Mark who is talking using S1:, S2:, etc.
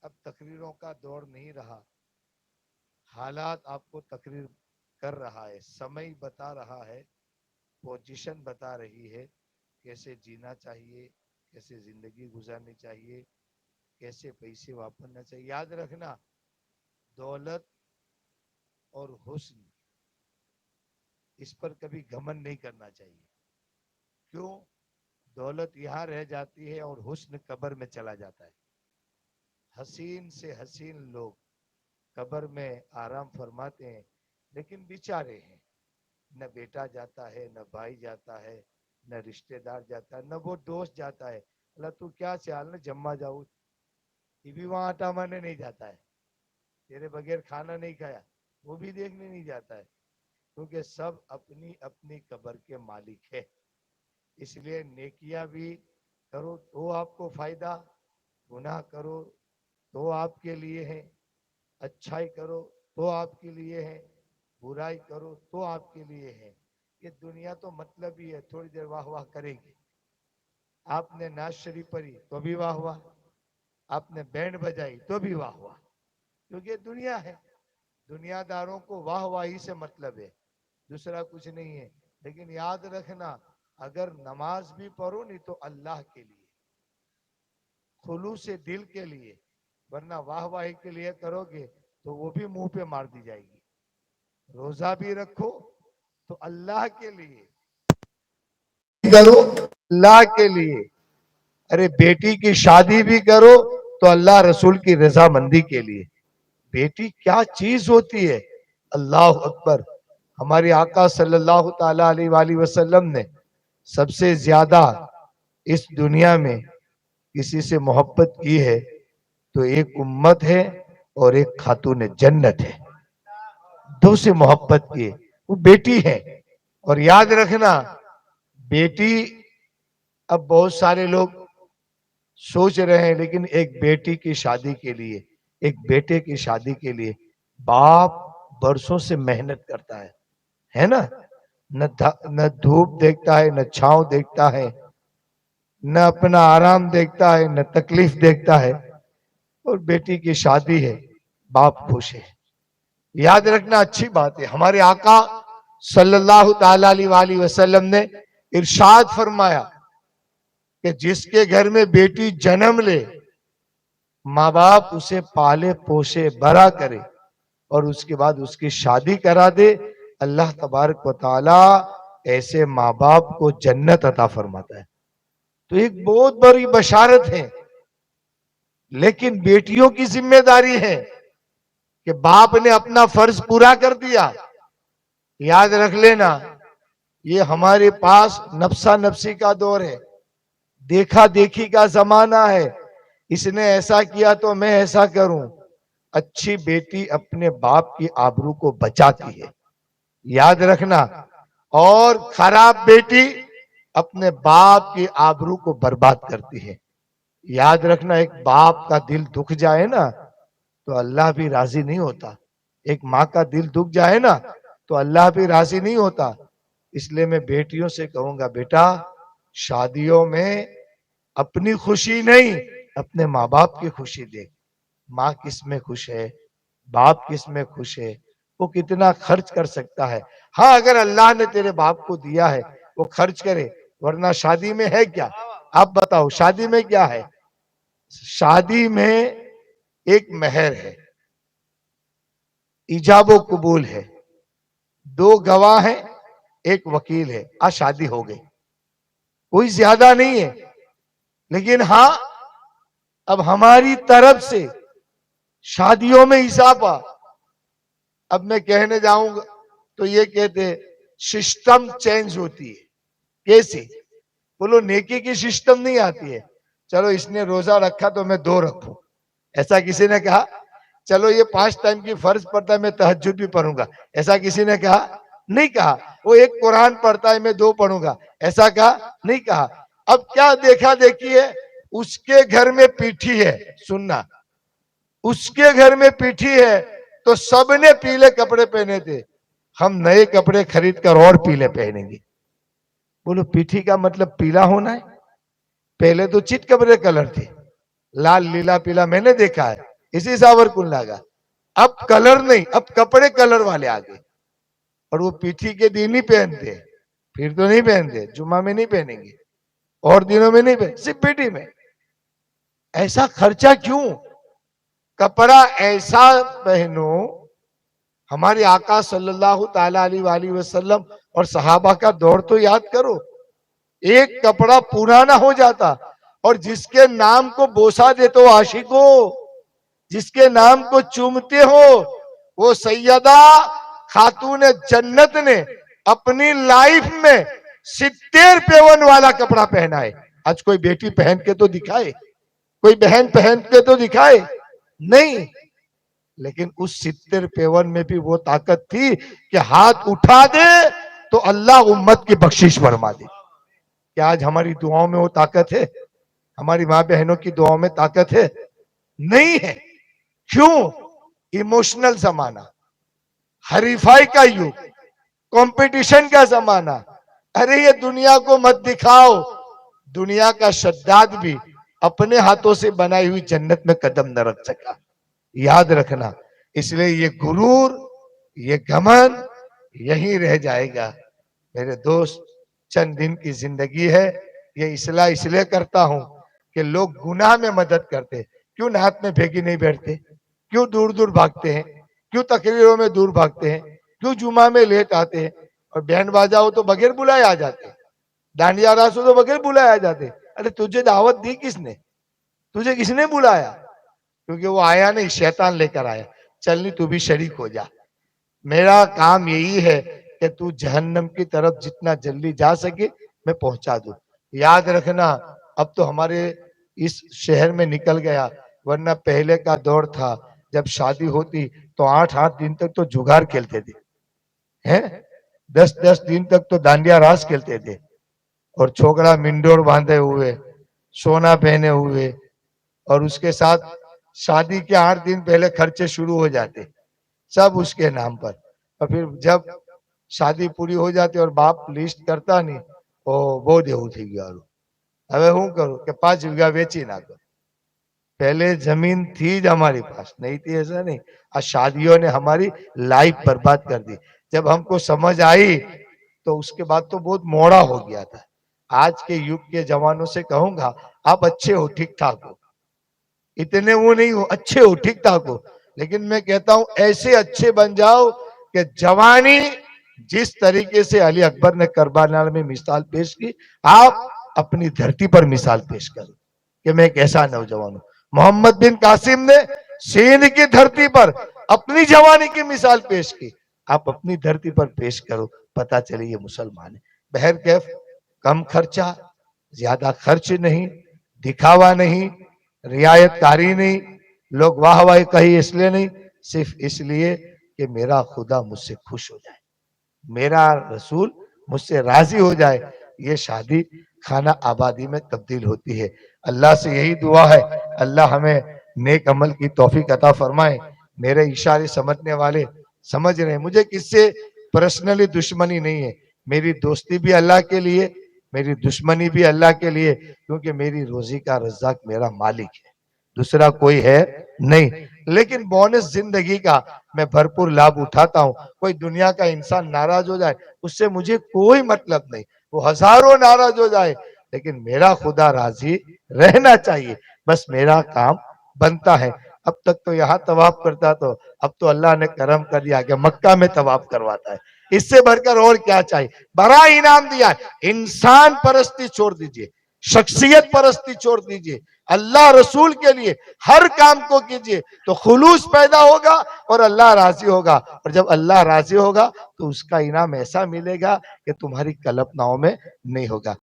S1: اب تقریروں کا دور نہیں رہا، حالات آپ کو تقریر کر رہا ہے، سمے بتا رہا ہے، پوزیشن بتا رہی ہے، کیسے جینا چاہیے، کیسے زندگی گزارنی چاہیے، کیسے پیسے واپرنا چاہیے. یاد رکھنا، دولت اور حسن اس پر کبھی گھمنڈ نہیں کرنا چاہیے. کیوں؟ دولت یہاں رہ جاتی ہے اور حسن قبر میں چلا جاتا ہے. حسین سے حسین لوگ قبر میں آرام فرماتے ہیں، لیکن بیچارے ہیں. نہ بیٹا جاتا ہے، نہ بھائی جاتا ہے، نہ رشتہ دار جاتا ہے، نہ وہ دوست جاتا ہے. اللہ تو کیا چال نہ جمع جاؤ، یہ بھی وہاں آٹا مارنے نہیں جاتا ہے، تیرے بغیر کھانا نہیں کھایا وہ بھی دیکھنے نہیں جاتا ہے. کیونکہ سب اپنی اپنی قبر کے مالک ہے. اس لیے نیکیاں بھی کرو تو آپ کو فائدہ، گناہ کرو تو آپ کے لیے ہے، اچھائی کرو تو آپ کے لیے ہے، برائی کرو تو آپ کے لیے ہے. یہ دنیا تو مطلب ہی ہے، تھوڑی دیر واہ واہ کریں گے. آپ نے نعت شریف پڑھی تو بھی واہ واہ، آپ نے بینڈ بجائی تو بھی واہ واہ. کیونکہ دنیا ہے، دنیا داروں کو واہ واہی سے مطلب ہے، دوسرا کچھ نہیں ہے. لیکن یاد رکھنا، اگر نماز بھی پڑھو نہیں تو اللہ کے لیے، خلوص دل کے لیے، ورنہ واہ واہی کے لیے کرو گے تو وہ بھی منہ پہ مار دی جائے گی. روزہ بھی رکھو تو اللہ کے لیے کرو، اللہ کے لیے. ارے بیٹی کی شادی بھی کرو تو اللہ رسول کی رضامندی کے لیے. بیٹی کیا چیز ہوتی ہے، اللہ اکبر. ہمارے آقا صلی اللہ تعالی علیہ وآلہ وسلم نے سب سے زیادہ اس دنیا میں کسی سے محبت کی ہے تو ایک امت ہے اور ایک خاتون جنت ہے. دو سے محبت کی، وہ بیٹی ہے. اور یاد رکھنا، بیٹی، اب بہت سارے لوگ سوچ رہے ہیں لیکن ایک بیٹی کی شادی کے لیے، ایک بیٹے کی شادی کے لیے باپ برسوں سے محنت کرتا ہے نا. نہ دھوپ دیکھتا ہے، نہ چھاؤں دیکھتا ہے، نہ اپنا آرام دیکھتا ہے، نہ تکلیف دیکھتا ہے. اور بیٹی کی شادی ہے، باپ خوش ہے. یاد رکھنا اچھی بات ہے. ہمارے آقا صلی اللہ تعالی علیہ وآلہ وسلم نے ارشاد فرمایا کہ جس کے گھر میں بیٹی جنم لے، ماں باپ اسے پالے پوشے بڑا کرے اور اس کے بعد اس کی شادی کرا دے، اللہ تبارک و تعالی ایسے ماں باپ کو جنت عطا فرماتا ہے. تو ایک بہت بڑی بشارت ہے. لیکن بیٹیوں کی ذمہ داری ہے کہ باپ نے اپنا فرض پورا کر دیا. یاد رکھ لینا، یہ ہمارے پاس نفسا نفسی کا دور ہے، دیکھا دیکھی کا زمانہ ہے. اس نے ایسا کیا تو میں ایسا کروں. اچھی بیٹی اپنے باپ کی آبرو کو بچاتی ہے، یاد رکھنا. اور خراب بیٹی اپنے باپ کی آبرو کو برباد کرتی ہے. یاد رکھنا، ایک باپ کا دل دکھ جائے نا تو اللہ بھی راضی نہیں ہوتا. ایک ماں کا دل دکھ جائے نا تو اللہ بھی راضی نہیں ہوتا. اس لیے میں بیٹیوں سے کہوں گا، بیٹا شادیوں میں اپنی خوشی نہیں، اپنے ماں باپ کی خوشی دیکھ. ماں کس میں خوش ہے، باپ کس میں خوش ہے، وہ کتنا خرچ کر سکتا ہے. ہاں اگر اللہ نے تیرے باپ کو دیا ہے وہ خرچ کرے، ورنہ شادی میں ہے کیا؟ آپ بتاؤ شادی میں کیا ہے؟ شادی میں ایک مہر ہے، ایجاب و قبول ہے، دو گواہ ہیں، ایک وکیل ہے. آج شادی ہو گئی، کوئی زیادہ نہیں ہے. لیکن ہاں اب ہماری طرف سے شادیوں میں اضافہ. اب میں کہنے جاؤں گا تو یہ کہتے ہیں سسٹم چینج ہوتی ہے. کیسی؟ بولو نیکی کی سسٹم نہیں آتی ہے. چلو اس نے روزہ رکھا تو میں 2 رکھوں، ایسا کسی نے کہا. چلو یہ 5 ٹائم کی فرض پڑتا ہے میں تہجد بھی پڑھوں گا، ایسا کسی نے کہا؟ نہیں کہا. وہ ایک قرآن پڑھتا ہے میں 2 پڑھوں گا، ایسا کہا؟ نہیں کہا. اب کیا دیکھا دیکھی ہے؟ اس کے گھر میں پیٹھی ہے، سننا، اس کے گھر میں پیٹھی ہے تو سب نے پیلے کپڑے پہنے تھے، ہم نئے کپڑے خرید کر اور پیلے پہنیں گے. بولو پیٹھی کا مطلب پیلا ہونا ہے؟ پہلے تو چٹ کپڑے کلر تھے، لال لیلا پیلا میں نے دیکھا ہے. اسی ساور کنڈا کا. اب کلر نہیں، اب کپڑے کلر والے آ گئے. اور وہ پیٹھی کے دن ہی پہنتے ہیں، پھر تو نہیں پہنتے. جمعہ میں نہیں پہنیں گے، اور دنوں میں نہیں پہنتے، صرف پیٹھی میں. ایسا خرچہ کیوں؟ کپڑا ایسا پہنو. ہمارے آقا صلی اللہ تعالی علیہ وآلہ وسلم اور صحابہ کا دور تو یاد کرو. ایک کپڑا پرانا ہو جاتا، اور جس کے نام کو بوسا دیتے ہو عاشقو، جس کے نام کو چومتے ہو، وہ سیدہ خاتون جنت نے اپنی لائف میں 70 پیون والا کپڑا پہنا ہے. آج کوئی بیٹی پہن کے تو دکھائے، کوئی بہن پہن کے تو دکھائے نہیں. لیکن اس 70 پیون میں بھی وہ طاقت تھی کہ ہاتھ اٹھا دے تو اللہ امت کی بخشش فرما دے. کیا آج ہماری دعاؤں میں وہ طاقت ہے؟ ہماری ماں بہنوں کی دعاؤں میں طاقت ہے؟ نہیں ہے. کیوں؟ ایموشنل زمانہ، حریفائی کا یوگ، کمپٹیشن کا زمانہ. ارے یہ دنیا کو مت دکھاؤ. دنیا کا شداد بھی اپنے ہاتھوں سے بنائی ہوئی جنت میں قدم نہ رکھ سکا. یاد رکھنا. اس لیے یہ غرور، یہ گھمن یہیں رہ جائے گا. میرے دوست، چند دن کی زندگی ہے. یہ اصلاح اس لیے کرتا ہوں کہ لوگ گناہ میں مدد کرتے. کیوں نعت میں بھیگی نہیں بیٹھتے؟ کیوں دور دور بھاگتے ہیں؟ کیوں تقریروں میں دور بھاگتے ہیں؟ کیوں جمعہ میں لیٹ آتے ہیں؟ اور بینڈ باجا ہو تو بغیر بلائے آ جاتے، ڈانڈیا راس ہو تو بغیر بلائے آ جاتے. ارے تجھے دعوت دی کس نے؟ تجھے کس نے بلایا؟ کیونکہ وہ آیا نہیں، شیطان لے کر آیا. چل نہیں، تو بھی شریک ہو جا. میرا کام یہی ہے کہ تو جہنم کی طرف جتنا جلدی جا سکے میں پہنچا دوں. یاد رکھنا، اب تو ہمارے اس شہر میں نکل گیا، ورنہ پہلے کا دور تھا جب شادی ہوتی تو 8 دن تک تو جگار کھیلتے تھے، 10 دن تک تو ڈانڈیا راس کھیلتے تھے. اور چھوکرا منڈور باندھے ہوئے، سونا پہنے ہوئے، اور اس کے ساتھ شادی کے 8 دن پہلے خرچے شروع ہو جاتے، سب اس کے نام پر. اور پھر جب شادی پوری ہو جاتی اور باپ لیسٹ کرتا نہیں، وہ دیو تھی گیا. ابے ہوں کرو کہ 5 بیگھا ویچی نہ کرو. پہلے زمین تھی جو ہمارے پاس نہیں تھی ایسا نہیں. آج شادیوں نے ہماری لائف برباد کر دی. جب ہم کو سمجھ آئی تو اس کے بعد تو بہت موڑا ہو گیا تھا. آج کے یوگ کے جوانوں سے کہوں گا، آپ اچھے ہو، ٹھیک ٹھاک ہو، اتنے وہ نہیں ہو، اچھے ہو، ٹھیک ٹھاک ہو. لیکن میں کہتا ہوں ایسے اچھے بن جاؤ کہ جوانی جس طریقے سے علی اکبر نے کربلا میں مثال پیش کی، آپ اپنی دھرتی پر مثال پیش کرو کہ میں ایک ایسا نوجوان ہوں. محمد بن قاسم نے سندھ کی دھرتی پر اپنی جوانی کی مثال پیش کی. آپ اپنی دھرتی پر پیش کرو، پتا چلے یہ مسلمان ہے. بہرکیف کم خرچہ، زیادہ خرچ نہیں، دکھاوا نہیں، رعایت کاری نہیں. لوگ واہ واہ کہی اس لیے نہیں، صرف اس لیے کہ میرا خدا مجھ سے خوش ہو جائے، میرا رسول مجھ سے راضی ہو جائے. یہ شادی خانہ آبادی میں تبدیل ہوتی ہے. اللہ سے یہی دعا ہے، اللہ ہمیں نیک عمل کی توفیق عطا فرمائے. میرے اشارے سمجھنے والے سمجھ رہے ہیں. مجھے کس سے پرسنلی دشمنی نہیں ہے. میری دوستی بھی اللہ کے لیے، میری دشمنی بھی اللہ کے لیے، کیونکہ میری روزی کا رزاق میرا مالک ہے، دوسرا کوئی ہے نہیں. لیکن بونس زندگی کا میں بھرپور لابھ اٹھاتا ہوں. کوئی دنیا کا انسان ناراض ہو جائے اس سے مجھے کوئی مطلب نہیں، وہ ہزاروں ناراض ہو جائے، لیکن میرا خدا راضی رہنا چاہیے، بس میرا کام بنتا ہے. اب تک تو یہاں طواف کرتا، تو اب تو اللہ نے کرم کر دیا کہ مکہ میں طواف کرواتا ہے. اس سے بڑھ کر اور کیا چاہیے؟ بڑا انعام دیا ہے. انسان پرستی چھوڑ دیجئے، شخصیت پرستی چھوڑ دیجئے، اللہ رسول کے لیے ہر کام کو کیجئے تو خلوص پیدا ہوگا اور اللہ راضی ہوگا. اور جب اللہ راضی ہوگا تو اس کا انعام ایسا ملے گا کہ تمہاری کلپناؤں میں نہیں ہوگا.